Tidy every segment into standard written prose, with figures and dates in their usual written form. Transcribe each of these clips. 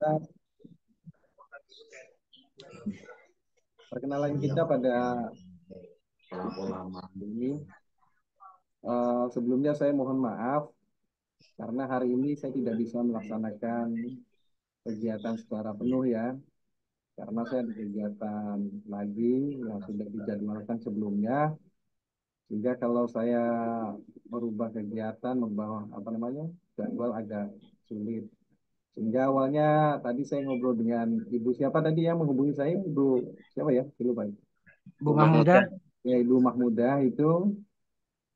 Nah, perkenalan kita pada ini. Sebelumnya saya mohon maaf karena hari ini saya tidak bisa melaksanakan kegiatan secara penuh ya. Karena saya ada kegiatan lagi yang sudah dijadwalkan sebelumnya. Sehingga kalau saya merubah kegiatan, membawa apa namanya, jadwal agak sulit. Sehingga awalnya tadi saya ngobrol dengan ibu siapa tadi yang menghubungi saya, ibu siapa ya? Saya lupa. Bu Mahmuda. Ya, ibu Mahmudah itu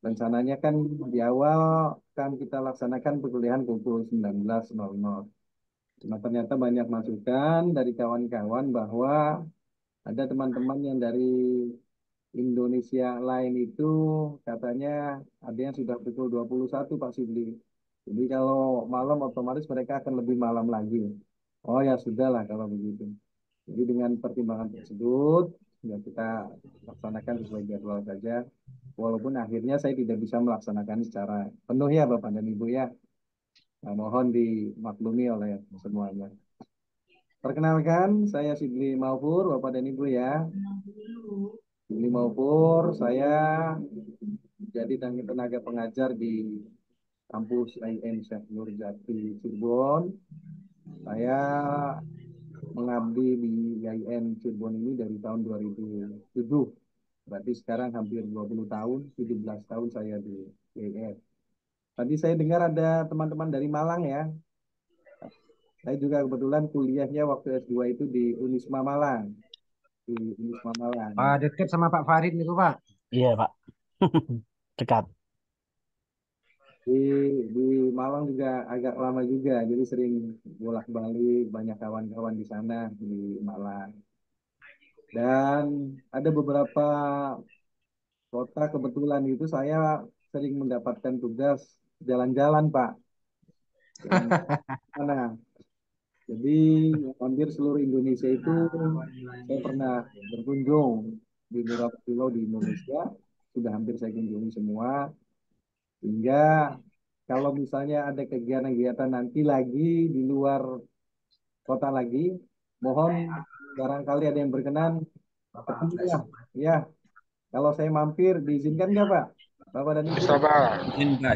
rencananya kan di awal kan kita laksanakan perkuliahan pukul 19.00. Nah, ternyata banyak masukan dari kawan-kawan bahwa ada teman-teman yang dari Indonesia lain itu katanya ada yang sudah pukul 21 Pak Sidli. Jadi kalau malam otomatis mereka akan lebih malam lagi. Oh ya sudahlah kalau begitu. Jadi dengan pertimbangan tersebut ya kita laksanakan sesuai jadwal saja. Walaupun akhirnya saya tidak bisa melaksanakan secara penuh ya Bapak dan Ibu ya. Nah, mohon dimaklumi oleh semuanya. Perkenalkan, saya Sigli Maupur, Bapak dan Ibu ya. Sigli Maupur, saya jadi tenaga pengajar di kampus IM Syekh Nurjati Cirebon. Saya mengabdi di IAIN Cirebon ini dari tahun 2007. Berarti sekarang hampir 20 tahun, 17 tahun saya di IAIN. Tadi saya dengar ada teman-teman dari Malang ya. Saya juga kebetulan kuliahnya waktu S2 itu di Unisma Malang. Di Unisma Malang. Dekat sama Pak Farid nih Pak. Iya, Pak. Dekat. Di, di Malang juga agak lama juga, jadi sering bolak-balik, banyak kawan-kawan di sana di Malang. Dan ada beberapa kota kebetulan itu saya sering mendapatkan tugas jalan-jalan, Pak. Jalan mana? Jadi hampir seluruh Indonesia itu saya pernah berkunjung di beberapa pulau di Indonesia, sudah hampir saya kunjungi semua. Sehingga kalau misalnya ada kegiatan-kegiatan nanti lagi di luar kota lagi, mohon barangkali ada yang berkenan, ketemulah. Ya, kalau saya mampir, diizinkan nggak Pak? Bapak dan Ibu? Bisa, Pak.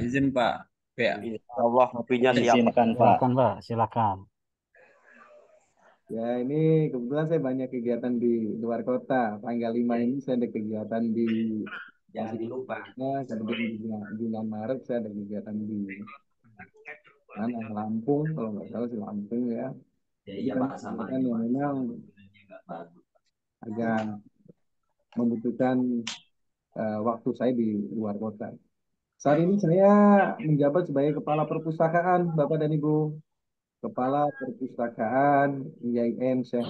Izin Pak. Ya. Insya Allah ngopinya siap, Pak. Izinkan Pak. Silakan, Pak. Silakan. Ya, ini kebetulan saya banyak kegiatan di luar kota. Tanggal 5 ini saya ada kegiatan di Tasikmalaya, kemudian di bulan Maret saya ada kegiatan di mana Lampung, kalau nggak salah sih Lampung ya. Jadi banyak kegiatan yang memang agak membutuhkan waktu saya di luar kota. Saat ini saya menjabat sebagai Kepala Perpustakaan, Bapak dan Ibu. Kepala Perpustakaan IAIN Syekh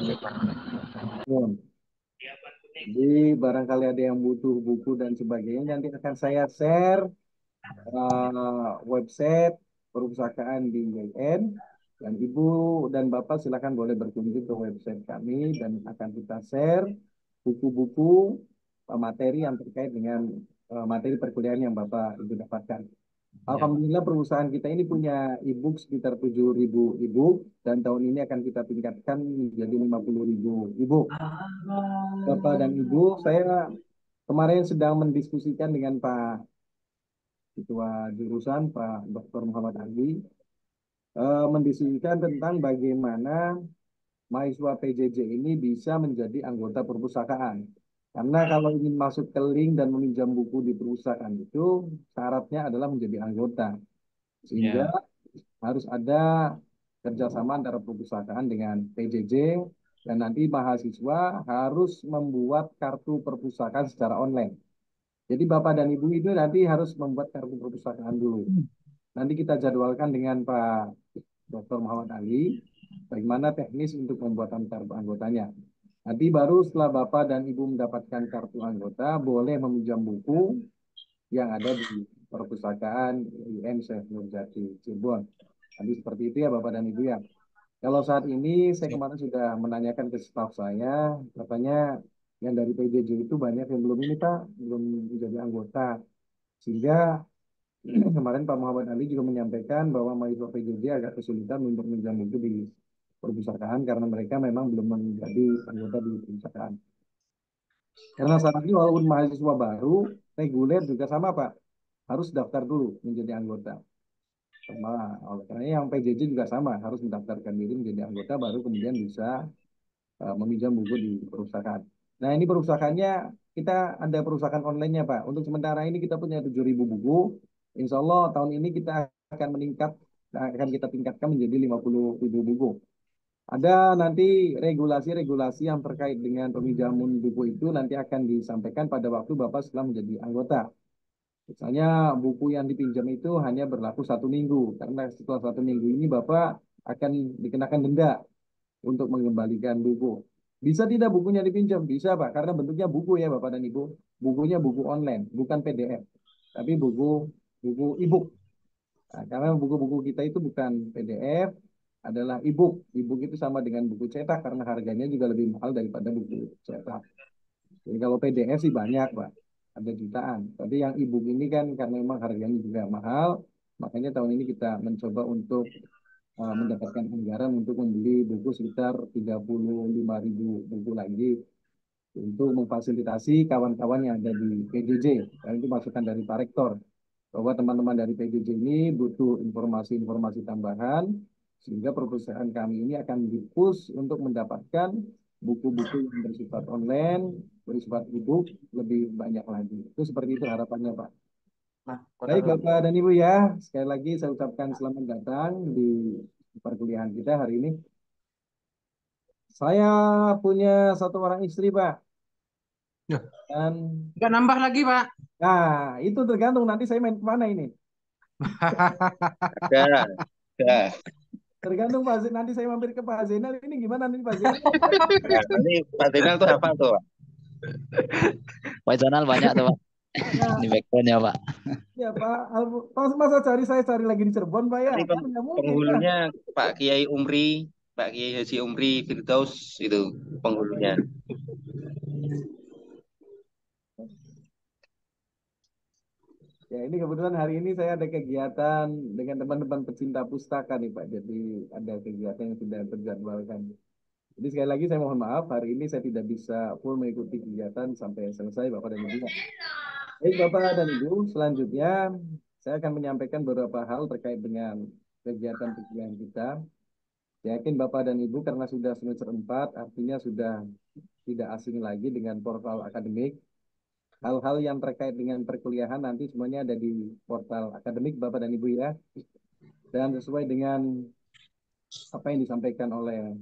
Nurul. Jadi barangkali ada yang butuh buku dan sebagainya, nanti akan saya share website perpustakaan di IAIN. Dan Ibu dan Bapak silakan boleh berkunjung ke website kami dan akan kita share buku-buku materi yang terkait dengan materi perkuliahan yang Bapak Ibu dapatkan. Alhamdulillah perusahaan kita ini punya e-book sekitar 7.000 e-book dan tahun ini akan kita tingkatkan menjadi 50.000 e-book. Bapak dan Ibu, saya kemarin sedang mendiskusikan dengan Pak Ketua Jurusan, Pak Dr. Muhammad Ali, mendiskusikan tentang bagaimana mahasiswa PJJ ini bisa menjadi anggota perpustakaan. Karena kalau ingin masuk ke link dan meminjam buku di perusahaan itu, syaratnya adalah menjadi anggota. Sehingga Ya. harus ada kerjasama antara perpustakaan dengan PJJ, dan nanti mahasiswa harus membuat kartu perpustakaan secara online. Jadi Bapak dan Ibu itu nanti harus membuat kartu perpustakaan dulu. Nanti kita jadwalkan dengan Pak Dr. Muhammad Ali, bagaimana teknis untuk pembuatan kartu anggotanya. Nanti baru setelah Bapak dan Ibu mendapatkan kartu anggota, boleh meminjam buku yang ada di perpustakaan IM Syekh Nurjati Cirebon. Nanti seperti itu ya Bapak dan Ibu ya. Kalau saat ini saya kemarin sudah menanyakan ke staf saya, katanya yang dari PJJ itu banyak yang belum ini Pak, belum menjadi anggota. Sehingga kemarin Pak Muhammad Ali juga menyampaikan bahwa mahasiswa PJJ agak kesulitan untuk meminjam buku di perpustakaan karena mereka memang belum menjadi anggota di perpustakaan. Karena saat ini walaupun mahasiswa baru, reguler juga sama Pak, harus daftar dulu menjadi anggota. Sama, oleh karena yang PJJ juga sama, harus mendaftarkan diri menjadi anggota baru kemudian bisa meminjam buku di perusahaan. Nah ini perusahaannya kita ada perusahaan online-nya Pak. Untuk sementara ini kita punya 7.000 buku. Insya Allah tahun ini kita akan meningkat, akan kita tingkatkan menjadi 50.000 buku. Ada nanti regulasi-regulasi yang terkait dengan peminjaman buku itu nanti akan disampaikan pada waktu Bapak setelah menjadi anggota. Misalnya buku yang dipinjam itu hanya berlaku 1 minggu, karena setelah 1 minggu ini Bapak akan dikenakan denda untuk mengembalikan buku. Bisa tidak bukunya dipinjam? Bisa Pak, karena bentuknya buku ya Bapak dan Ibu. Bukunya buku online, bukan PDF, tapi buku buku e-book. Nah, karena buku-buku kita itu bukan PDF, adalah e-book. E-book itu sama dengan buku cetak karena harganya juga lebih mahal daripada buku cetak. Jadi kalau PDF sih banyak, Pak. Ada jutaan. Tapi yang e-book ini kan karena memang harganya juga mahal, makanya tahun ini kita mencoba untuk mendapatkan anggaran untuk membeli buku sekitar 35.000 buku lagi untuk memfasilitasi kawan-kawan yang ada di PJJ. Dan itu masukan dari Pak Rektor bahwa teman-teman dari PJJ ini butuh informasi-informasi tambahan sehingga perusahaan kami ini akan dipush untuk mendapatkan buku-buku yang bersifat online, bersifat e-book lebih banyak lagi. Itu seperti itu harapannya, Pak. Nah, Baik, Bapak dan Ibu ya, sekali lagi saya ucapkan selamat datang di perkuliahan kita hari ini. Saya punya 1 orang istri, Pak. Ya, Dan, nggak nambah lagi, Pak. nah, itu tergantung nanti saya main kemana ini. Ada, ada. Tergantung Pak Zainal, nanti saya mampir ke Pak Zainal, ini gimana nih Pak Zainal? Nah, ini Pak Zainal tuh apa tuh, Pak? Pak Zonal banyak tuh Pak Nah, di backgroundnya Pak. ya Pak, masa cari saya cari lagi di Cirebon Pak ya? Ini Kan nggak mungkin ya. penghulunya Pak Kiai Umri, Pak Kiai Haji Umri Firdaus itu penghulunya. Ya ini kebetulan hari ini saya ada kegiatan dengan teman-teman pecinta pustaka nih Pak. Jadi ada kegiatan yang sudah terjadwalkan. Jadi sekali lagi saya mohon maaf, hari ini saya tidak bisa full mengikuti kegiatan sampai selesai Bapak dan Ibu. Baik Bapak dan Ibu, selanjutnya saya akan menyampaikan beberapa hal terkait dengan kegiatan perkuliahan kita. Yakin Bapak dan Ibu karena sudah semester 4, artinya sudah tidak asing lagi dengan portal akademik. Hal-hal yang terkait dengan perkuliahan nanti semuanya ada di portal akademik Bapak dan Ibu ya. Dan sesuai dengan apa yang disampaikan oleh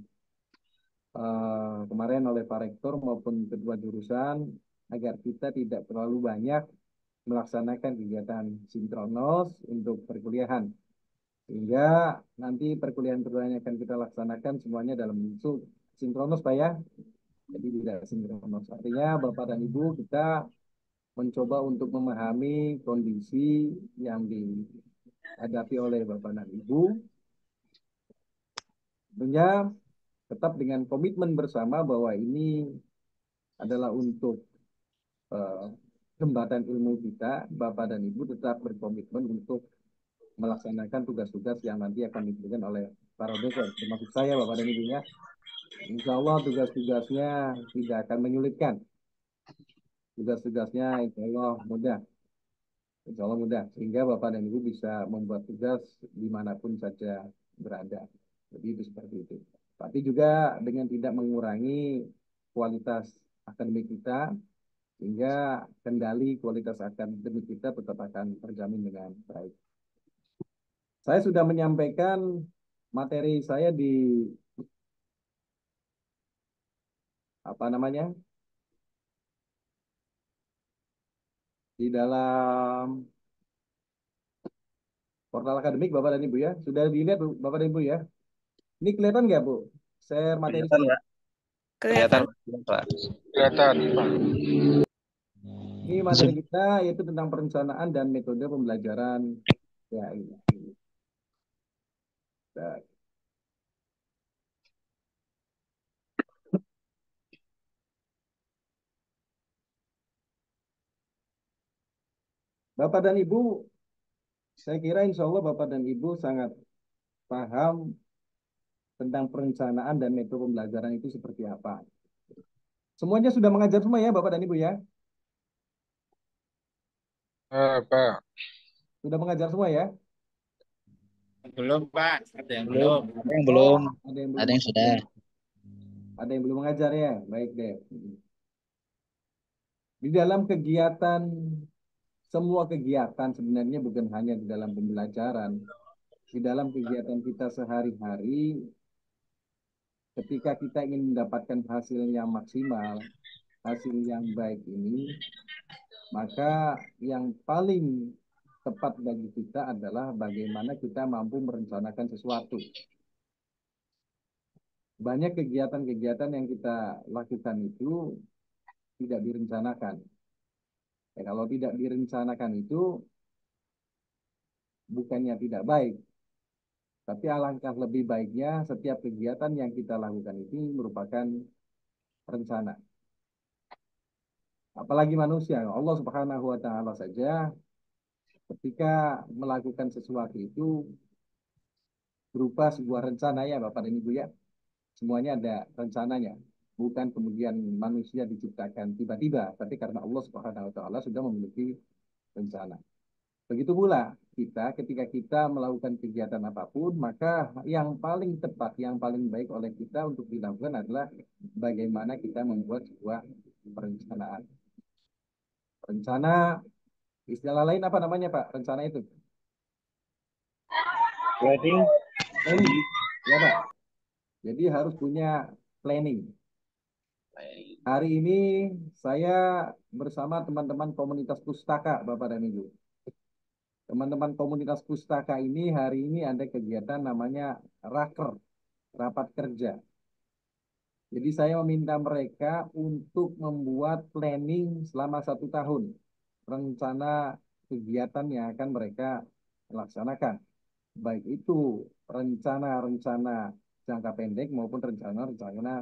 kemarin oleh Pak Rektor maupun kedua jurusan, agar kita tidak terlalu banyak melaksanakan kegiatan sinkronos untuk perkuliahan. Sehingga nanti perkuliahan-perkuliahan yang akan kita laksanakan semuanya dalam bentuk sinkronos Pak ya. Jadi tidak sinkronos. Artinya Bapak dan Ibu kita mencoba untuk memahami kondisi yang dihadapi oleh Bapak dan Ibu. Tentunya tetap dengan komitmen bersama bahwa ini adalah untuk eh, jembatan ilmu kita. Bapak dan Ibu tetap berkomitmen untuk melaksanakan tugas-tugas yang nanti akan diberikan oleh para dosen, termasuk saya Bapak dan Ibu ya. Insya Allah tugas-tugasnya tidak akan menyulitkan. Tugas-tugasnya insya Allah mudah. Insya Allah mudah. Sehingga Bapak dan Ibu bisa membuat tugas dimanapun saja berada. Jadi itu seperti itu. Tapi juga dengan tidak mengurangi kualitas akademik kita, sehingga kendali kualitas akademik kita tetap akan terjamin dengan baik. Saya sudah menyampaikan materi saya di apa namanya di dalam portal akademik Bapak dan Ibu ya. Sudah dilihat Bapak dan Ibu ya. Ini kelihatan nggak Bu? Share materi Kelihatan saya. ya? Kelihatan Pak. Kelihatan. Ini materi kita yaitu tentang perencanaan dan metode pembelajaran. Ya, ini. Nah, Bapak dan Ibu, saya kira insya Allah Bapak dan Ibu sangat paham tentang perencanaan dan metode pembelajaran itu seperti apa. Semuanya sudah mengajar semua ya, Bapak dan Ibu ya? Pak. Sudah mengajar semua ya? Belum, Pak. Ada yang Belum. belum. Ada yang belum. Ada yang belum Ada yang sudah. Ada yang belum mengajar ya? Baik deh. Di dalam kegiatan, semua kegiatan sebenarnya bukan hanya di dalam pembelajaran. Di dalam kegiatan kita sehari-hari, ketika kita ingin mendapatkan hasil yang maksimal, hasil yang baik ini, maka yang paling tepat bagi kita adalah bagaimana kita mampu merencanakan sesuatu. Banyak kegiatan-kegiatan yang kita lakukan itu tidak direncanakan. Kalau tidak direncanakan itu bukannya tidak baik, tapi alangkah lebih baiknya setiap kegiatan yang kita lakukan itu merupakan rencana. Apalagi manusia, Allah Subhanahu wa taala saja ketika melakukan sesuatu itu berupa sebuah rencana ya Bapak dan Ibu ya. Semuanya ada rencananya. Bukan kemudian manusia diciptakan tiba-tiba, tapi karena Allah Subhanahu wa taala sudah memiliki rencana. Begitu pula kita ketika kita melakukan kegiatan apapun, maka yang paling tepat, yang paling baik oleh kita untuk dilakukan adalah bagaimana kita membuat sebuah perencanaan. Rencana, istilah lain apa namanya Pak? Rencana itu? Wedding. Planning. Ya Pak. Jadi harus punya planning. Hari ini saya bersama teman-teman komunitas pustaka, Bapak dan Ibu. Teman-teman komunitas pustaka ini hari ini ada kegiatan namanya raker, rapat kerja. Jadi saya meminta mereka untuk membuat planning selama 1 tahun. Rencana kegiatan yang akan mereka laksanakan. Baik itu rencana-rencana jangka pendek maupun rencana-rencana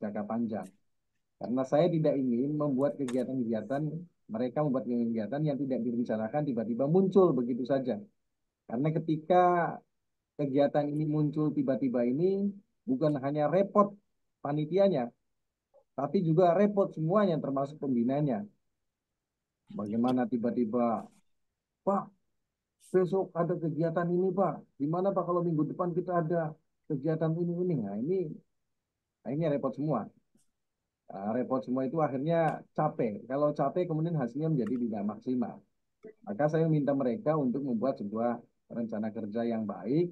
jangka panjang. Karena saya tidak ingin membuat kegiatan-kegiatan, mereka membuat kegiatan yang tidak direncanakan tiba-tiba muncul begitu saja. Karena ketika kegiatan ini muncul tiba-tiba ini, bukan hanya repot panitianya, tapi juga repot semuanya termasuk pembinanya. Bagaimana tiba-tiba, Pak, besok ada kegiatan ini Pak, gimana Pak kalau minggu depan kita ada kegiatan ini. Nah ini akhirnya repot semua. Nah, repot semua itu akhirnya capek. Kalau capek kemudian hasilnya menjadi tidak maksimal. Maka saya minta mereka untuk membuat sebuah rencana kerja yang baik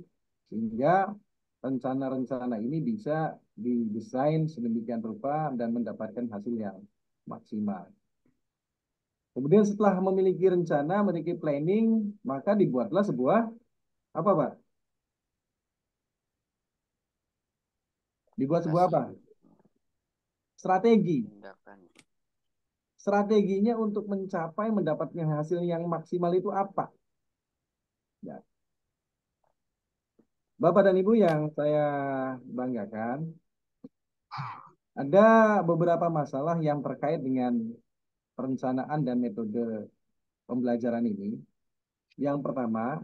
sehingga rencana-rencana ini bisa didesain sedemikian rupa dan mendapatkan hasil yang maksimal. Kemudian setelah memiliki rencana, memiliki planning, maka dibuatlah sebuah apa Pak? Dibuat sebuah apa? Strategi. Strateginya untuk mencapai mendapatkan hasil yang maksimal itu apa? Ya. Bapak dan Ibu yang saya banggakan, ada beberapa masalah yang terkait dengan perencanaan dan metode pembelajaran ini. Yang pertama,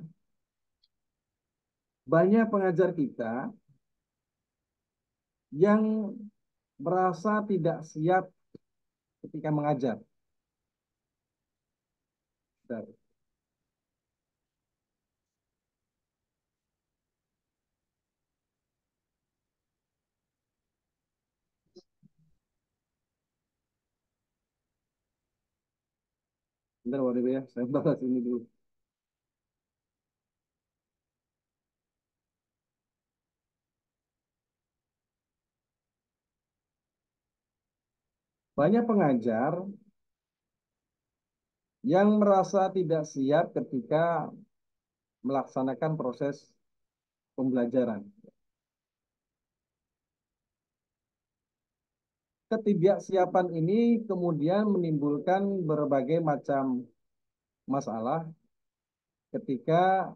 banyak pengajar kita yang merasa tidak siap ketika mengajar. Bentar. Bentar, Bapak Ibu ya, saya bahas ini dulu. Banyak pengajar yang merasa tidak siap ketika melaksanakan proses pembelajaran. Ketidaksiapan ini kemudian menimbulkan berbagai macam masalah ketika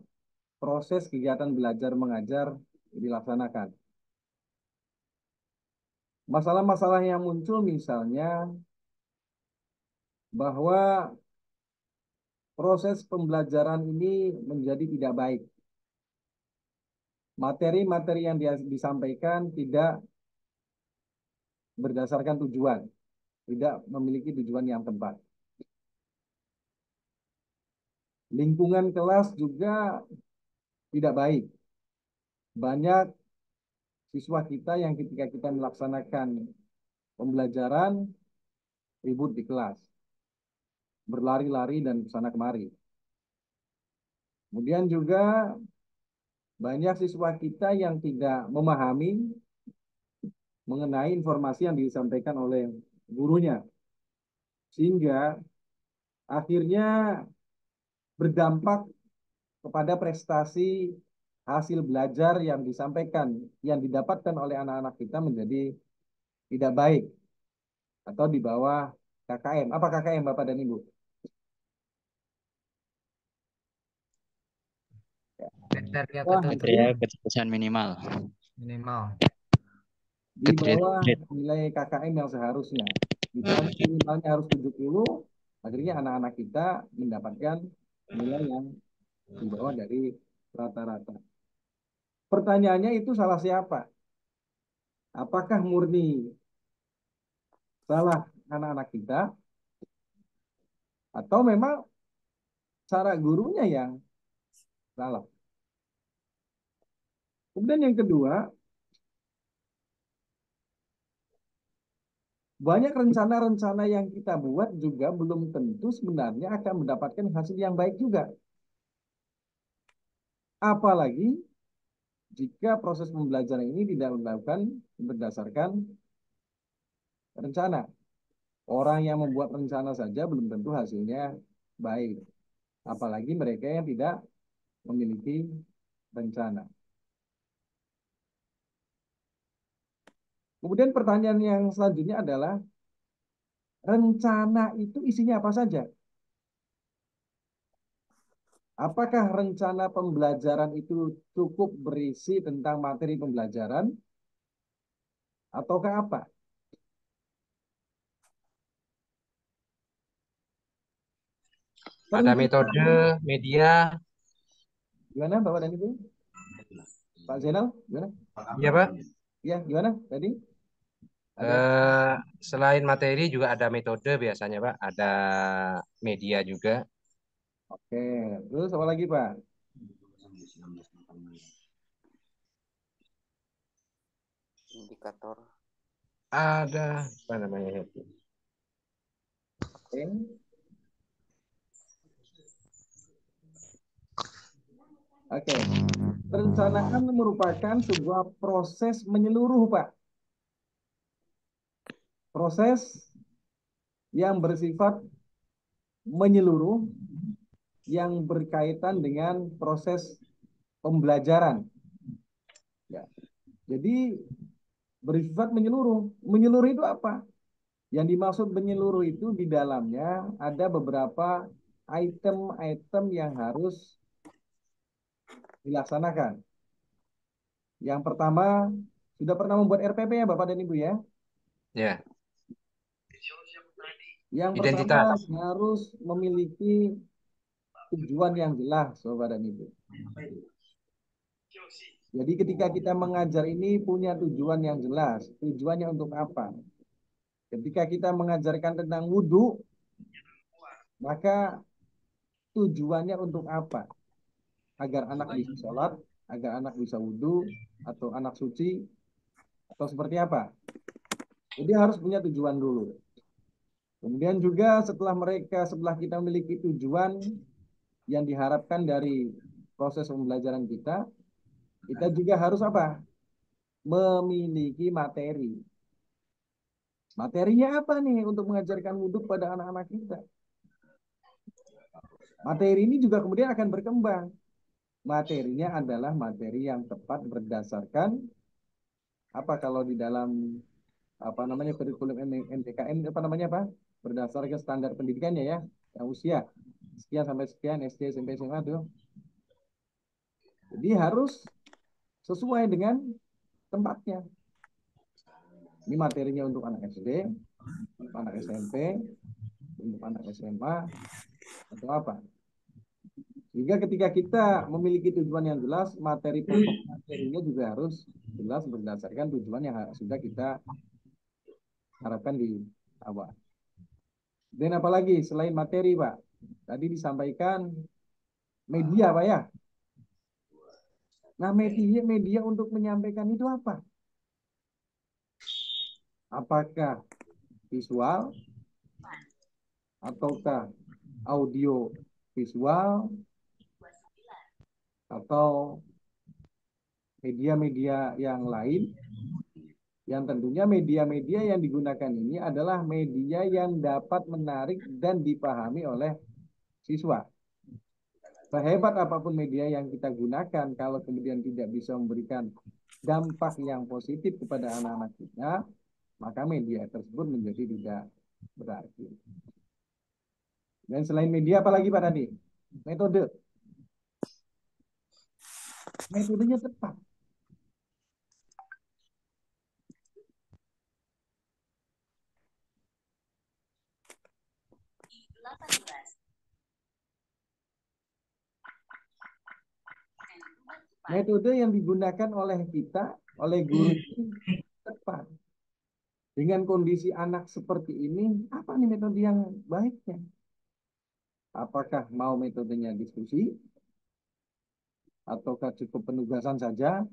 proses kegiatan belajar mengajar dilaksanakan. Masalah-masalah yang muncul misalnya bahwa proses pembelajaran ini menjadi tidak baik. materi-materi yang disampaikan tidak berdasarkan tujuan, tidak memiliki tujuan yang tepat. Lingkungan kelas juga tidak baik. Banyak siswa kita yang ketika kita melaksanakan pembelajaran ribut di kelas, berlari-lari dan kesana kemari. Kemudian juga banyak siswa kita yang tidak memahami mengenai informasi yang disampaikan oleh gurunya, sehingga akhirnya berdampak kepada prestasi hasil belajar yang disampaikan, yang didapatkan oleh anak-anak kita menjadi tidak baik atau di bawah KKM. Apa KKM, Bapak dan Ibu? Kriteria Wah, ketertutupan Kriteria kecerdasan minimal. minimal. di bawah nilai KKM yang seharusnya. Misalnya minimalnya harus 70, akhirnya anak-anak kita mendapatkan nilai yang di bawah dari rata-rata. Pertanyaannya itu salah siapa? Apakah murni salah anak-anak kita atau memang cara gurunya yang salah? Kemudian yang kedua, banyak rencana-rencana yang kita buat juga belum tentu sebenarnya akan mendapatkan hasil yang baik juga. Apalagi jika proses pembelajaran ini tidak dilakukan berdasarkan rencana. Orang yang membuat rencana saja belum tentu hasilnya baik. Apalagi mereka yang tidak memiliki rencana. Kemudian pertanyaan yang selanjutnya adalah, rencana itu isinya apa saja? Apakah rencana pembelajaran itu cukup berisi tentang materi pembelajaran? Ataukah apa? Ada metode, media. Gimana Bapak dan Ibu? Pak Zainal, gimana? Iya, Pak. Ya, gimana tadi? Selain materi juga ada metode biasanya, Pak. Ada media juga. Oke, terus apa lagi Pak? Indikator. Ada apa namanya itu? Oke. Oke, perencanaan merupakan sebuah proses menyeluruh, Pak. Proses yang bersifat menyeluruh, yang berkaitan dengan proses pembelajaran. Ya. Jadi bersifat menyeluruh. Menyeluruh itu apa? Yang dimaksud menyeluruh itu di dalamnya ada beberapa item-item yang harus dilaksanakan. Yang pertama, sudah pernah membuat RPP ya Bapak dan Ibu ya? Ya, Yang identitas. pertama harus memiliki tujuan yang jelas Bapak dan Ibu. Jadi ketika kita mengajar ini punya tujuan yang jelas. Tujuannya untuk apa? Ketika kita mengajarkan tentang wudhu, maka tujuannya untuk apa? Agar anak bisa sholat, agar anak bisa wudhu, atau anak suci, atau seperti apa? Jadi harus punya tujuan dulu. Kemudian juga setelah kita memiliki tujuan yang diharapkan dari proses pembelajaran kita, kita juga harus apa? Memiliki materi. Materinya apa nih untuk mengajarkan wudhu pada anak-anak kita? Materi ini juga kemudian akan berkembang. Materinya adalah materi yang tepat berdasarkan apa kalau di dalam apa namanya kurikulum MDKM apa namanya apa? Berdasarkan standar pendidikannya ya, yang usia sekian sampai sekian SD, SMP, SMA tuh. Jadi harus sesuai dengan tempatnya. Ini materinya untuk anak SD, untuk anak SMP, untuk anak SMA, atau apa. Sehingga ketika kita memiliki tujuan yang jelas, materi pokok materinya juga harus jelas berdasarkan tujuan yang sudah kita harapkan di awal. Dan apalagi selain materi, Pak? Tadi disampaikan media, Pak ya. Nah, media untuk menyampaikan itu apa? Apakah visual ataukah audio visual atau media-media yang lain? Yang tentunya media-media yang digunakan ini adalah media yang dapat menarik dan dipahami oleh siswa. Sehebat apapun media yang kita gunakan, kalau kemudian tidak bisa memberikan dampak yang positif kepada anak-anak kita, maka media tersebut menjadi tidak berarti. Dan selain media, apa lagi Pak tadi? Metode. Metodenya tepat. Metode yang digunakan oleh kita, oleh guru ini tepat. Dengan kondisi anak seperti ini, apa nih metode yang baiknya? Apakah mau metodenya diskusi? Ataukah cukup penugasan saja?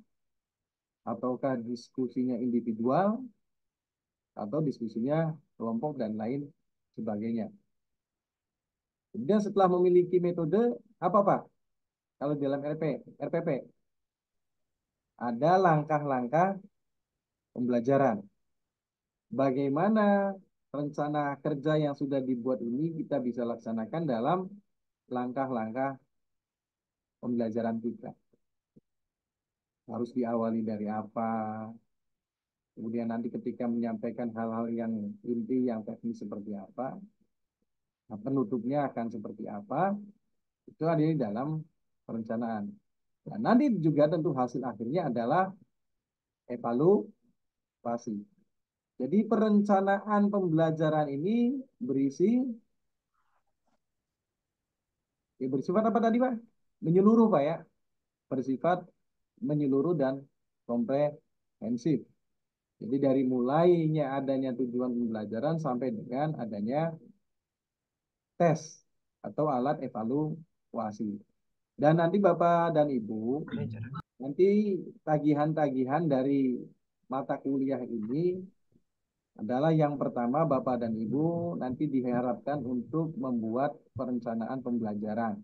Ataukah diskusinya individual? Atau diskusinya kelompok dan lain sebagainya? Kemudian setelah memiliki metode, apa Pak? Kalau dalam RPP, ada langkah-langkah pembelajaran. Bagaimana rencana kerja yang sudah dibuat ini kita bisa laksanakan dalam langkah-langkah pembelajaran kita. Harus diawali dari apa, kemudian nanti ketika menyampaikan hal-hal yang inti, yang teknis seperti apa, nah, penutupnya akan seperti apa, itu ada di dalam perencanaan. Dan nanti juga tentu hasil akhirnya adalah evaluasi. Jadi perencanaan pembelajaran ini bersifat apa tadi Pak? Menyeluruh Pak ya. Bersifat menyeluruh dan komprehensif. Jadi dari mulainya adanya tujuan pembelajaran sampai dengan adanya tes atau alat evaluasi. Dan nanti Bapak dan Ibu, nanti tagihan-tagihan dari mata kuliah ini adalah yang pertama Bapak dan Ibu nanti diharapkan untuk membuat perencanaan pembelajaran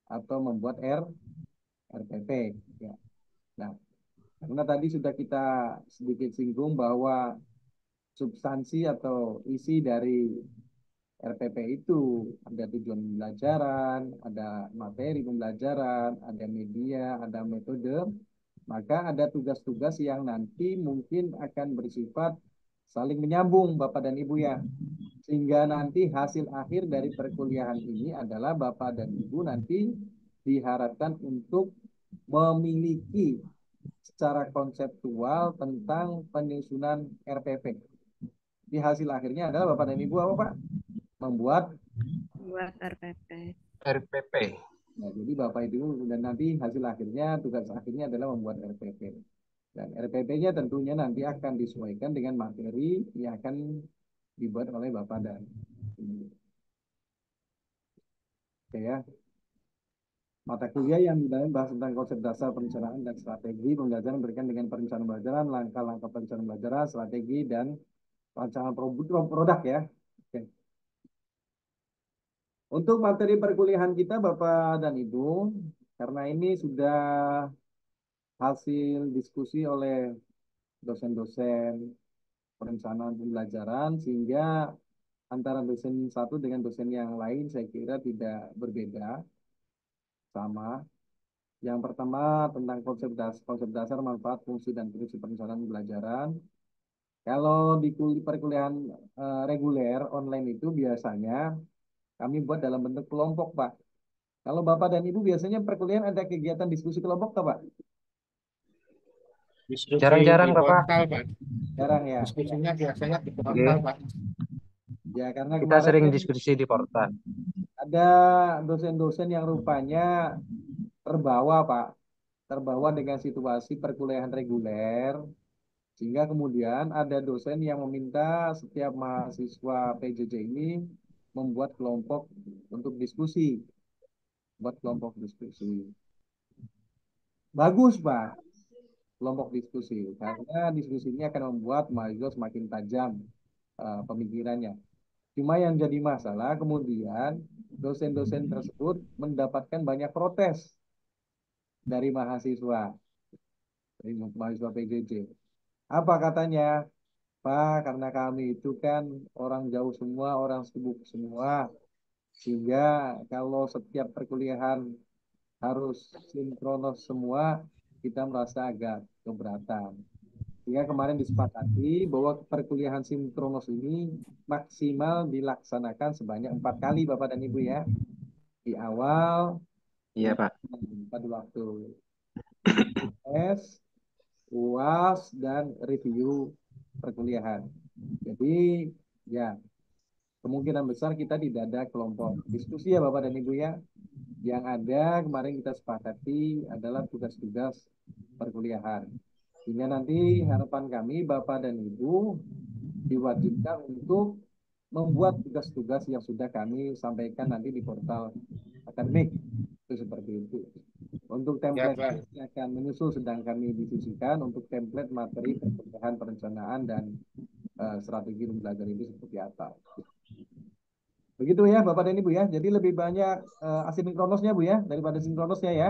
atau membuat RPP. Ya. Nah, karena tadi sudah kita sedikit singgung bahwa substansi atau isi dari RPP itu ada tujuan pembelajaran, ada materi pembelajaran, ada media, ada metode, maka ada tugas-tugas yang nanti mungkin akan bersifat saling menyambung Bapak dan Ibu ya. Sehingga nanti hasil akhir dari perkuliahan ini adalah Bapak dan Ibu nanti diharapkan untuk memiliki secara konseptual tentang penyusunan RPP. Di hasil akhirnya adalah Bapak dan Ibu apa Pak? Membuat RPP. RPP. Nah, jadi Bapak Ibu dan nanti hasil akhirnya, tugas akhirnya adalah membuat RPP. Dan RPP-nya tentunya nanti akan disesuaikan dengan materi yang akan dibuat oleh Bapak dan Ibu. Oke ya. Mata kuliah yang membahas tentang konsep dasar perencanaan dan strategi pembelajaran berkaitan dengan perencanaan pembelajaran, langkah-langkah perencanaan pembelajaran, strategi dan rancangan produk ya. Oke. Untuk materi perkuliahan kita Bapak dan Ibu, karena ini sudah hasil diskusi oleh dosen-dosen perencanaan pembelajaran, sehingga antara dosen satu dengan dosen yang lain saya kira tidak berbeda, sama. Yang pertama tentang konsep dasar, manfaat, fungsi, dan prinsip perencanaan pembelajaran. Kalau di perkuliahan reguler online itu biasanya kami buat dalam bentuk kelompok, Pak. Kalau Bapak dan Ibu biasanya perkuliahan ada kegiatan diskusi kelompok, Pak? Jarang-jarang, di Bapak. portal, Pak. Jarang ya. Diskusinya biasanya di portal, Pak. Ya, karena Kita kemarin sering kan diskusi di portal. ada dosen-dosen yang rupanya terbawa, Pak. Terbawa dengan situasi perkuliahan reguler, sehingga kemudian ada dosen yang meminta setiap mahasiswa PJJ ini membuat kelompok untuk diskusi. Buat kelompok diskusi. Bagus, Pak, kelompok diskusi. Karena diskusi ini akan membuat mahasiswa semakin tajam pemikirannya. Cuma yang jadi masalah kemudian dosen-dosen tersebut mendapatkan banyak protes dari mahasiswa PJJ. Apa katanya? Pak, karena kami itu kan orang jauh semua, orang sibuk semua, sehingga kalau setiap perkuliahan harus sinkronos semua, kita merasa agak keberatan. Sehingga kemarin disepakati bahwa perkuliahan sinkronos ini maksimal dilaksanakan sebanyak 4 kali, Bapak dan Ibu ya. Di awal, Iya, Pak. pada waktu tes, UAS, dan review perkuliahan. Jadi, ya, kemungkinan besar kita tidak ada kelompok diskusi ya Bapak dan Ibu ya. Yang ada kemarin kita sepakati adalah tugas-tugas perkuliahan. Sehingga nanti harapan kami Bapak dan Ibu diwajibkan untuk membuat tugas-tugas yang sudah kami sampaikan nanti di portal akademik. Itu seperti itu. Untuk template Pak. akan menyusul sedang kami diskusikan untuk template materi perkuliahan perencanaan dan strategi belajar itu seperti apa. Begitu ya Bapak dan Ibu ya. Jadi lebih banyak asinkronosnya Bu ya daripada sinkronosnya ya.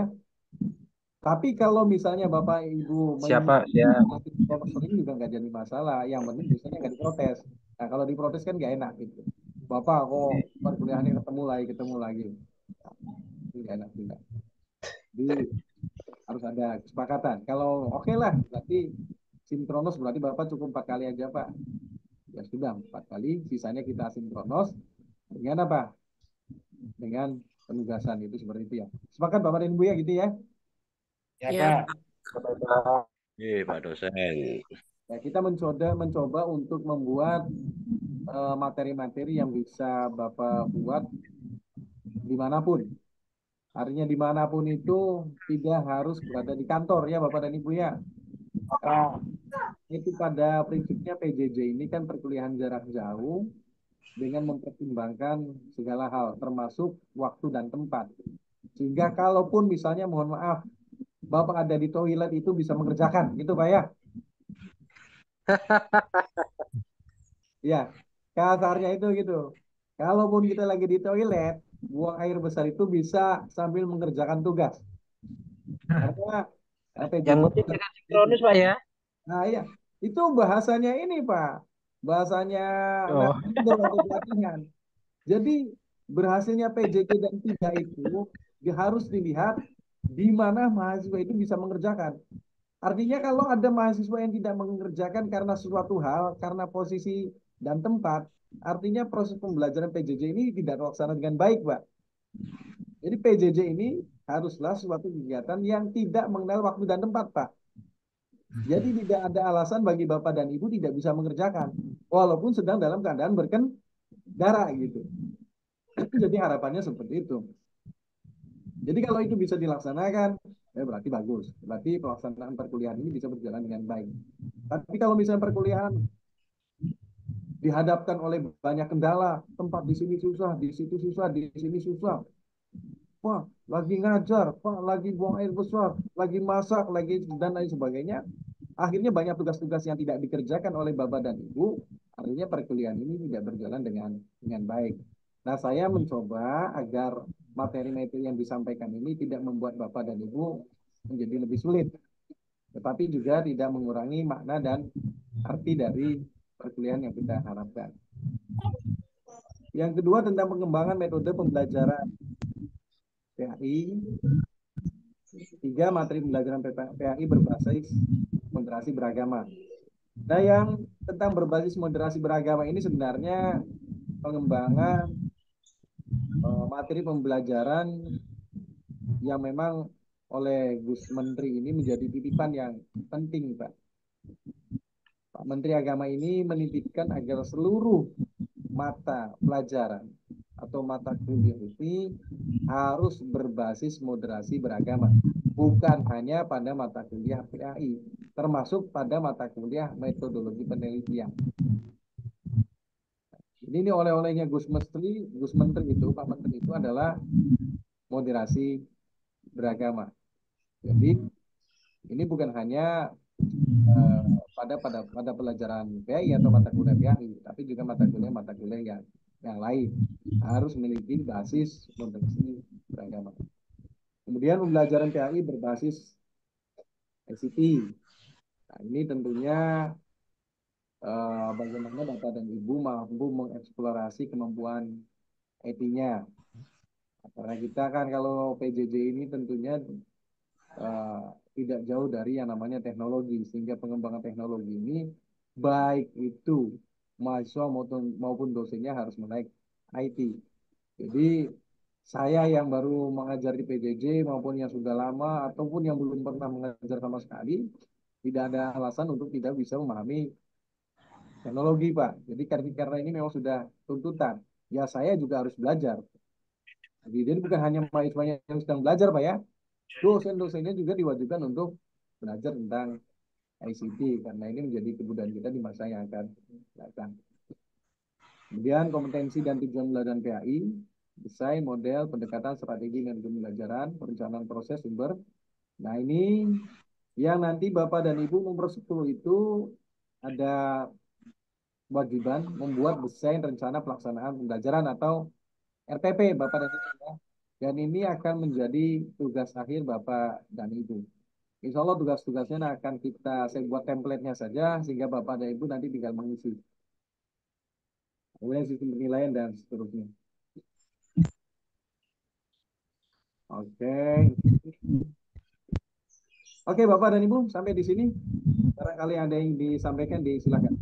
Tapi kalau misalnya Bapak Ibu Siapa? Ya. asinkronos sering juga nggak jadi masalah. Yang penting biasanya nggak diprotes. Nah kalau diprotes kan nggak enak gitu. Bapak kok perkuliahannya ketemu lagi. Nah, nggak enak juga. Jadi harus ada kesepakatan. Kalau oke lah, berarti sinkronos berarti Bapak cukup 4 kali aja Pak. Ya sudah 4 kali, sisanya kita asinkronos. Dengan apa? Dengan penugasan itu seperti itu ya. Sepakat Bapak dan Ibu ya gitu ya. Ya, Pak. Pak dosen. Ya, kita mencoba untuk membuat materi-materi yang bisa Bapak buat dimanapun. Artinya dimanapun itu tidak harus berada di kantor ya Bapak dan Ibu ya. Itu pada prinsipnya PJJ ini kan perkuliahan jarak jauh dengan mempertimbangkan segala hal termasuk waktu dan tempat. Sehingga kalaupun misalnya mohon maaf Bapak ada di toilet itu bisa mengerjakan gitu Pak ya. Ya, kasarnya itu gitu. Kalaupun kita lagi di toilet, buang air besar itu bisa sambil mengerjakan tugas. Karena PJJ Yang penting jangan sinkronus, Pak ya. Nah, iya. Itu bahasanya ini, Pak. Bahasanya Oh. waktu pelatihan. Jadi, berhasilnya PJJ dan tidak itu harus dilihat di mana mahasiswa itu bisa mengerjakan. Artinya kalau ada mahasiswa yang tidak mengerjakan karena suatu hal, karena posisi dan tempat, artinya proses pembelajaran PJJ ini tidak terlaksana dengan baik, Pak. Jadi PJJ ini haruslah suatu kegiatan yang tidak mengenal waktu dan tempat, Pak. Jadi tidak ada alasan bagi Bapak dan Ibu tidak bisa mengerjakan, walaupun sedang dalam keadaan berkendara gitu. Jadi harapannya seperti itu. Jadi kalau itu bisa dilaksanakan, ya berarti bagus. Berarti pelaksanaan perkuliahan ini bisa berjalan dengan baik. Tapi kalau misalnya perkuliahan dihadapkan oleh banyak kendala, tempat di sini susah, di situ susah, di sini susah. Wah, lagi ngajar, Pak, lagi buang air besar, lagi masak, lagi dan lain sebagainya. Akhirnya banyak tugas-tugas yang tidak dikerjakan oleh Bapak dan Ibu. Artinya perkuliahan ini tidak berjalan dengan baik. Nah, saya mencoba agar materi-materi yang disampaikan ini tidak membuat Bapak dan Ibu menjadi lebih sulit. Tetapi juga tidak mengurangi makna dan arti dari perkuliahan yang kita harapkan. Yang kedua tentang pengembangan metode pembelajaran PAI. 3 materi pembelajaran PAI berbasis moderasi beragama. Nah, yang tentang berbasis moderasi beragama ini sebenarnya pengembangan materi pembelajaran yang memang oleh Gus Menteri ini menjadi titipan yang penting, Pak. Pak Menteri Agama ini menitipkan agar seluruh mata pelajaran atau mata kuliah ini harus berbasis moderasi beragama, bukan hanya pada mata kuliah PAI, termasuk pada mata kuliah metodologi penelitian. Jadi ini oleh-olehnya Gus Menteri itu, Pak Menteri itu adalah moderasi beragama. Jadi ini bukan hanya pada pelajaran PAI atau mata kuliah PAI, tapi juga mata kuliah yang lain harus memiliki basis moderasi beragama. Kemudian pembelajaran PAI berbasis ICT. Nah, ini tentunya bagaimana Bapak dan Ibu mampu mengeksplorasi kemampuan IT-nya. Karena kita kan kalau PJJ ini tentunya eh, tidak jauh dari yang namanya teknologi, sehingga pengembangan teknologi ini baik itu mahasiswa maupun dosennya harus menaik IT. Jadi saya yang baru mengajar di PJJ maupun yang sudah lama ataupun yang belum pernah mengajar sama sekali, tidak ada alasan untuk tidak bisa memahami teknologi, Pak. Jadi karena ini memang sudah tuntutan. Ya saya juga harus belajar. Jadi bukan hanya mahasiswanya yang sedang belajar, Pak ya. Dosen-dosennya juga diwajibkan untuk belajar tentang ICT karena ini menjadi kebudayaan kita di masa yang akan datang. Kemudian kompetensi dan tujuan pembelajaran PAI, desain, model, pendekatan, strategi, dan pembelajaran, perencanaan proses sumber. Nah ini yang nanti Bapak dan Ibu nomor 10 itu ada kewajiban membuat desain rencana pelaksanaan pembelajaran atau RPP Bapak dan Ibu ya. Dan ini akan menjadi tugas akhir Bapak dan Ibu. Insya Allah tugas-tugasnya akan saya buat template-nya saja sehingga Bapak dan Ibu nanti tinggal mengisi. Kemudian sistem penilaian dan seterusnya. Oke. Oke Bapak dan Ibu sampai di sini. Barangkali ada yang disampaikan, disilakan.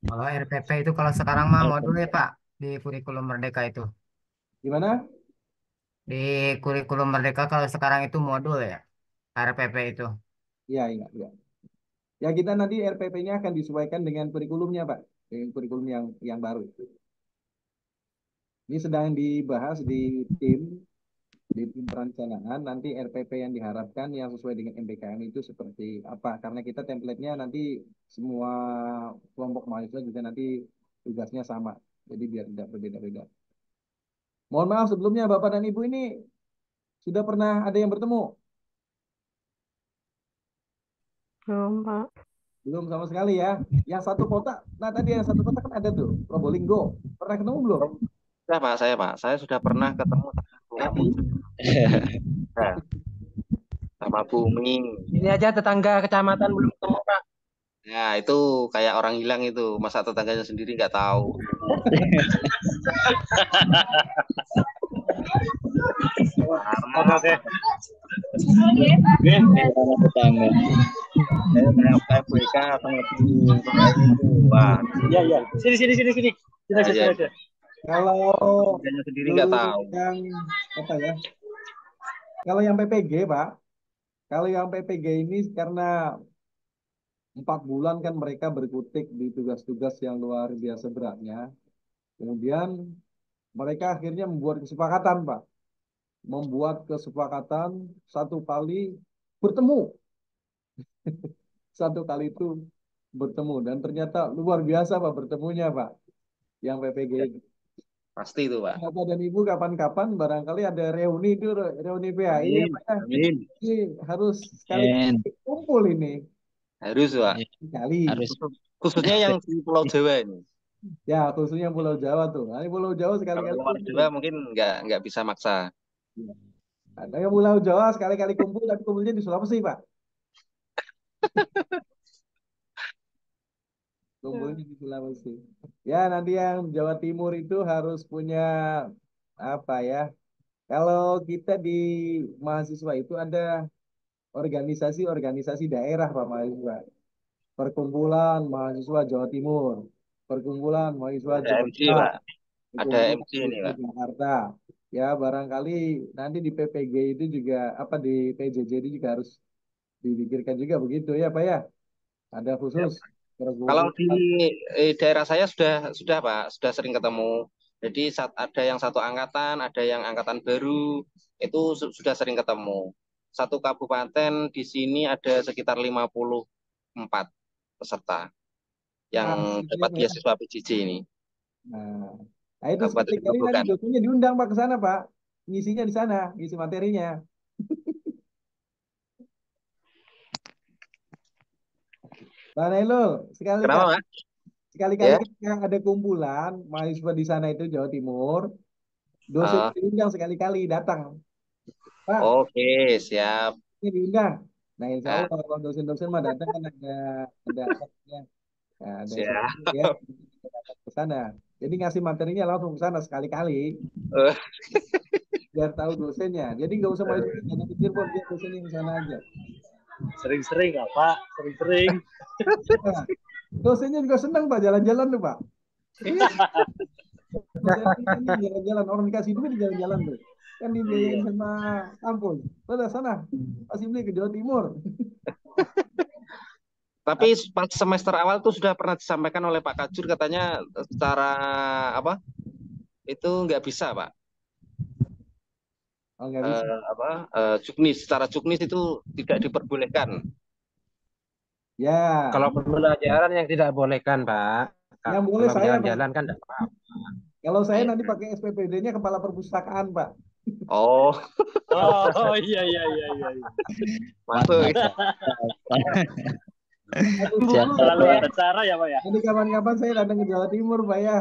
Kalau RPP itu kalau sekarang mah modul ya Pak di kurikulum Merdeka itu. Gimana? Di kurikulum Merdeka kalau sekarang itu modul ya RPP itu. Iya, iya, iya. Ya kita nanti RPP-nya akan disesuaikan dengan kurikulumnya Pak. Dengan kurikulum yang baru. Ini sedang dibahas di tim perencanaan. Nanti RPP yang diharapkan yang sesuai dengan MBKM itu seperti apa. Karena kita template-nya nanti semua kelompok mahasiswa juga nanti tugasnya sama. Jadi biar tidak berbeda-beda. Mohon maaf sebelumnya Bapak dan Ibu ini sudah pernah ada yang bertemu? Belum, Pak. Belum sama sekali ya. Yang satu kota, nah tadi yang satu kota kan ada tuh, Probolinggo. Pernah ketemu belum? Sudah Pak, saya sudah pernah ketemu sama Bumi. Ini aja tetangga kecamatan belum ketemu, Pak. Ya itu kayak orang hilang itu, masa tetangganya sendiri nggak tahu. Oke. Tetangga. Kayak BK atau wah, Iya, iya. Sini. Sini aja. Kalau tetangganya sendiri nggak dulu tahu. yang apa ya? Kalau yang PPG, Pak. Kalau yang PPG ini karena 4 bulan kan mereka berkutik di tugas-tugas yang luar biasa beratnya. Kemudian mereka akhirnya membuat kesepakatan, Pak. Membuat kesepakatan satu kali bertemu. Satu kali itu bertemu. Dan ternyata luar biasa, Pak, bertemunya, Pak. Yang PPG itu. Pasti itu Pak. Bapak dan Ibu kapan-kapan barangkali ada reuni itu, reuni PAI ya, Pak ya. Amin. Ini harus sekali Amin. kumpul ini. Harus Pak. Sekali. Harus Khususnya yang di Pulau Jawa ini. Ya, khususnya Pulau Jawa tuh. Nah, ini Pulau Jawa Kalau sekali-kali luar kumpul. Jawa mungkin nggak bisa maksa. Ada yang Pulau Jawa sekali-kali kumpul, tapi kumpulnya di Sulawesi, Pak. Kumpulnya di Sulawesi. Ya, nanti yang Jawa Timur itu harus punya apa ya? Kalau kita di mahasiswa itu ada organisasi-organisasi daerah, Pak mahasiswa. Perkumpulan mahasiswa Jawa Timur, perkumpulan mahasiswa Ada Jawa MC Tengah, Pak. Ada perkumpulan MC ini mahasiswa Pak. Jakarta. Ya, barangkali nanti di PPG itu juga apa di PJJ itu juga harus dipikirkan juga begitu ya, Pak ya. Ada Ya. khusus Kalau guru-guru. di daerah saya sudah Pak, sudah sering ketemu. Jadi ada yang satu angkatan, ada yang angkatan baru, itu sudah sering ketemu. Satu kabupaten di sini ada sekitar 54 peserta yang Nah, gitu ya, dapat Pak ya. beasiswa PJJ ini, Nah, nah, itu Kabupaten sekali-kali nanti Gerobokan. dosennya diundang Pak ke sana Pak. Ngisinya di sana, ngisi materinya. Pak Nailul, Kenapa, Pak? sekali-kali Ya, kita ada kumpulan mahasiswa di sana itu Jawa Timur, dosen eh, diundang sekali-kali datang. Pak, oke, siap. ini diundang. Nah, insya Nah, Allah kalau dosen-dosen mah datang kan ada apa namanya, ya, ada SOP siap. ya, kita datang ke sana. Jadi ngasih materinya langsung ke sana sekali-kali Eh, biar tahu dosennya. Jadi nggak usah mahasiswa yang ke Cirebon, biar dosennya yang ke sana aja. Sering-sering apa? Sering-sering. Nah, dosennya juga senang Pak jalan-jalan tuh Pak. Dosen ini jalan-jalan, orang dikasih duit di jalan-jalan tuh. Kan dibiayain Iya. sama kampus. Udah sana, pasti beli ke Jawa Timur. Tapi pas semester awal tuh sudah pernah disampaikan oleh Pak Kajur, katanya secara apa? Itu nggak bisa, Pak. Oh nggak bisa. Juknis, secara juknis itu tidak diperbolehkan. Ya, Kalau pembelajaran yang tidak bolehkan, Pak. yang boleh Kalau saya Pak. jalan-jalan kan tidak apa-apa. Kalau saya nanti pakai SPPD-nya kepala perpustakaan Pak. Oh, Oh iya iya iya iya. masuk. Mantap. Aduh, Siap, dulu, Selalu Pak. ada cara ya Pak ya. nanti kapan-kapan saya datang ke Jawa Timur Pak ya.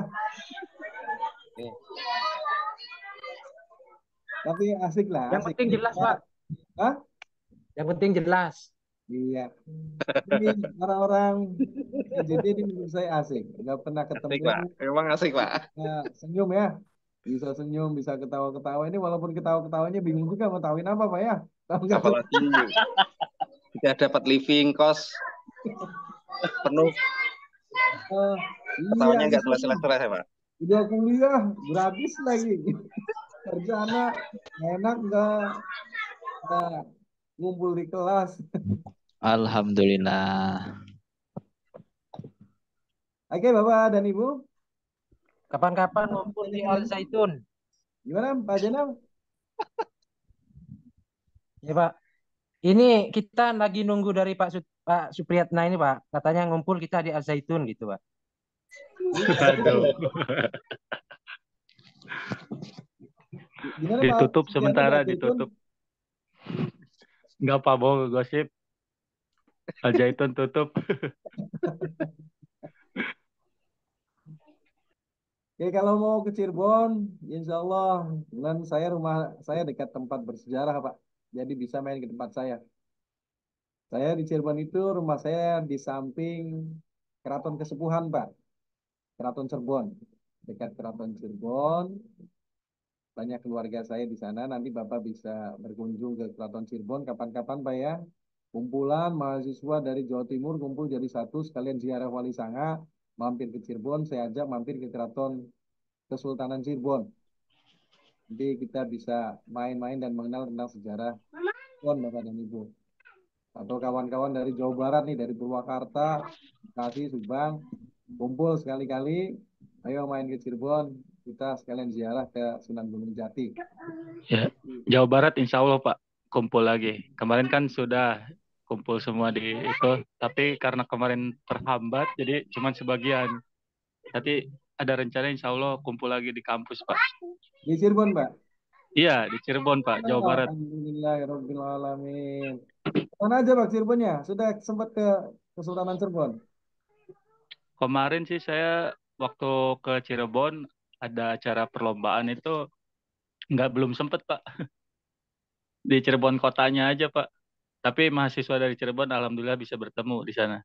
Tapi asik lah, Yang asik. penting jelas, Pak. Hah? Yang penting jelas. Iya. Ini orang-orang PJJ ini menurut saya asik. Nggak pernah Asik, ketemu. Pak. Memang asik, Pak. Senyum ya. Bisa senyum, bisa ketawa-ketawa. Ini walaupun ketawa-ketawanya bingung juga mau tawain apa Pak ya. Tahu nggak? Apalagi tidak dapat living cost penuh, Eh, iya, ketawanya nggak itu selesai-selesai ya, Pak. udah kuliah gratis lagi. Kerja anak enak nggak ngumpul di kelas. Alhamdulillah. Oke Bapak dan Ibu, Kapan-kapan ngumpul di tanyakan Al lagi. Zaitun. Gimana Pak Jenal? Ya, Pak. Ini kita lagi nunggu dari Pak Supriyatna ini, Pak. Katanya ngumpul kita di Al Zaitun gitu, Pak. Aduh, Gimana Pak? ditutup Supriyatna sementara, Al Zaitun? ditutup. Nggak apa bohong gosip. Al Zaitun tutup. Oke, kalau mau ke Cirebon, insya Allah, dan rumah saya dekat tempat bersejarah, Pak. Jadi bisa main ke tempat saya. Saya di Cirebon itu, rumah saya di samping Keraton Kesepuhan, Pak. Keraton Cirebon. Dekat Keraton Cirebon, banyak keluarga saya di sana. Nanti Bapak bisa berkunjung ke Keraton Cirebon kapan-kapan, Pak ya. Kumpulan mahasiswa dari Jawa Timur kumpul jadi satu, sekalian ziarah Wali Sanga, mampir ke Cirebon, saya ajak mampir ke Keraton Kesultanan Cirebon. Jadi kita bisa main-main dan mengenal tentang sejarah Cirebon, Bapak dan Ibu. Atau kawan-kawan dari Jawa Barat nih, dari Purwakarta, Bekasi, Subang, kumpul sekali-kali. Ayo main ke Cirebon, kita sekalian ziarah ke Sunan Gunung Jati. Ya, Jawa Barat insya Allah Pak kumpul lagi. Kemarin kan sudah kumpul semua di itu, tapi karena kemarin terhambat, jadi cuma sebagian. Nanti ada rencana insya Allah kumpul lagi di kampus Pak. Di Cirebon, Pak. Iya, di Cirebon Pak, Jawa Barat. Alhamdulillahirrahmanirrahim. Mana aja Pak Cirebonnya? Sudah sempat ke Kesultanan Cirebon? Kemarin sih saya waktu ke Cirebon ada acara perlombaan itu belum sempet Pak. Di Cirebon kotanya aja Pak. Tapi mahasiswa dari Cirebon alhamdulillah bisa bertemu di sana.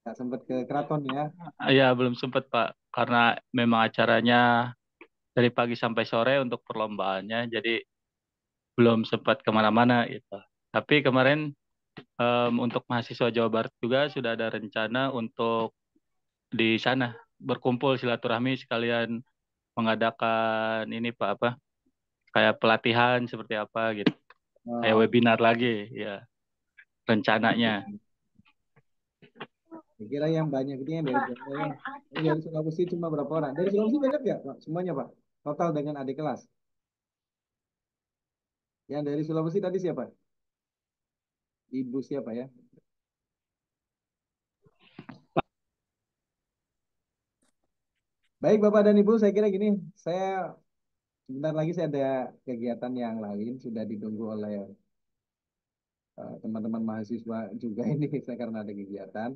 Nggak sempat ke Keraton ya? Ya belum sempet Pak, karena memang acaranya dari pagi sampai sore untuk perlombaannya, jadi belum sempat kemana-mana gitu. Tapi kemarin untuk mahasiswa Jawa Barat juga sudah ada rencana untuk di sana berkumpul silaturahmi sekalian mengadakan ini Pak apa kayak pelatihan seperti apa gitu, kayak webinar lagi ya rencananya. Saya kira yang banyak ini yang dari Jawa ya. Yang dari Sulawesi cuma berapa orang? Dari Sulawesi banyak nggak, Pak? Semuanya, Pak. Total dengan adik kelas. Yang dari Sulawesi tadi siapa? Ibu siapa ya? Baik, Bapak dan Ibu, saya kira gini, saya sebentar lagi saya ada kegiatan yang lain, sudah ditunggu oleh teman-teman mahasiswa juga ini, saya karena ada kegiatan.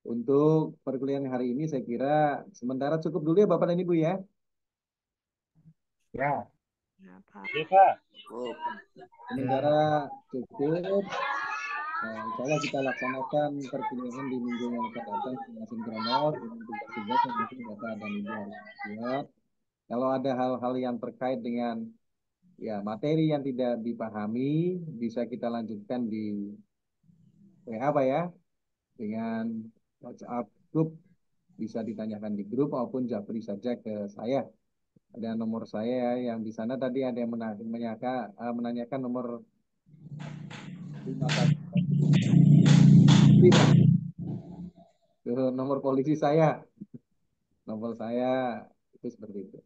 Untuk perkuliahan hari ini saya kira sementara cukup dulu ya Bapak dan Ibu ya. Ya. Ya, Pak. Iya, Pak. Sementara cukup. Insya Allah kita laksanakan perkuliahan di minggu yang akan datang secara sinkronus dengan tugas-tugas yang mungkin Bapak dan Ibu harus buat. Kalau ada hal-hal yang terkait dengan ya materi yang tidak dipahami, bisa kita lanjutkan di WA Pak ya, dengan WhatsApp grup, bisa ditanyakan di grup maupun japri saja ke saya. Ada nomor saya yang di sana tadi ada yang menanyakan nomor 515. Nomor polisi saya, nomor saya itu seperti itu.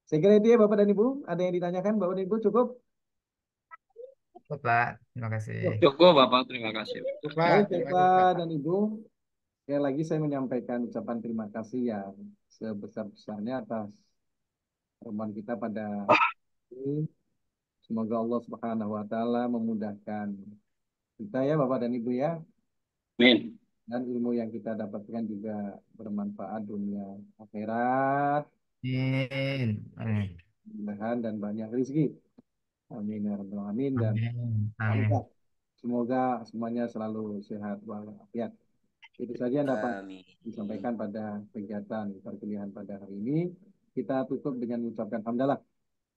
Saya kira itu ya Bapak dan Ibu. Ada yang ditanyakan Bapak dan Ibu cukup? Cukup, Pak. Terima kasih. Cukup, Bapak. Terima kasih. Pak. Baik Terima kasih, Bapak Pak. dan Ibu. Sekali lagi saya menyampaikan ucapan terima kasih yang sebesar-besarnya atas pertemuan kita pada ini. Semoga Allah Subhanahu wa taala memudahkan kita ya Bapak dan Ibu ya. Amin. Dan ilmu yang kita dapatkan juga bermanfaat dunia akhirat, Amin. Amin. mudah-mudahan dan banyak rezeki. Amin ya rabbal alamin. Dan Amin. Amin. semoga semuanya selalu sehat walafiat. Itu saja yang dapat Amin. disampaikan pada kegiatan perkuliahan pada hari ini. Kita tutup dengan mengucapkan hamdalah.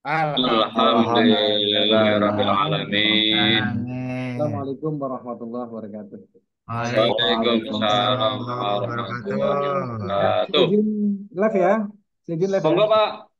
Alhamdulillahirrahmanirrahim. Amin. Assalamualaikum warahmatullahi wabarakatuh. Waalaikumsalam warahmatullahi wabarakatuh. Izin live ya. Izin live ya. Monggo, Pak.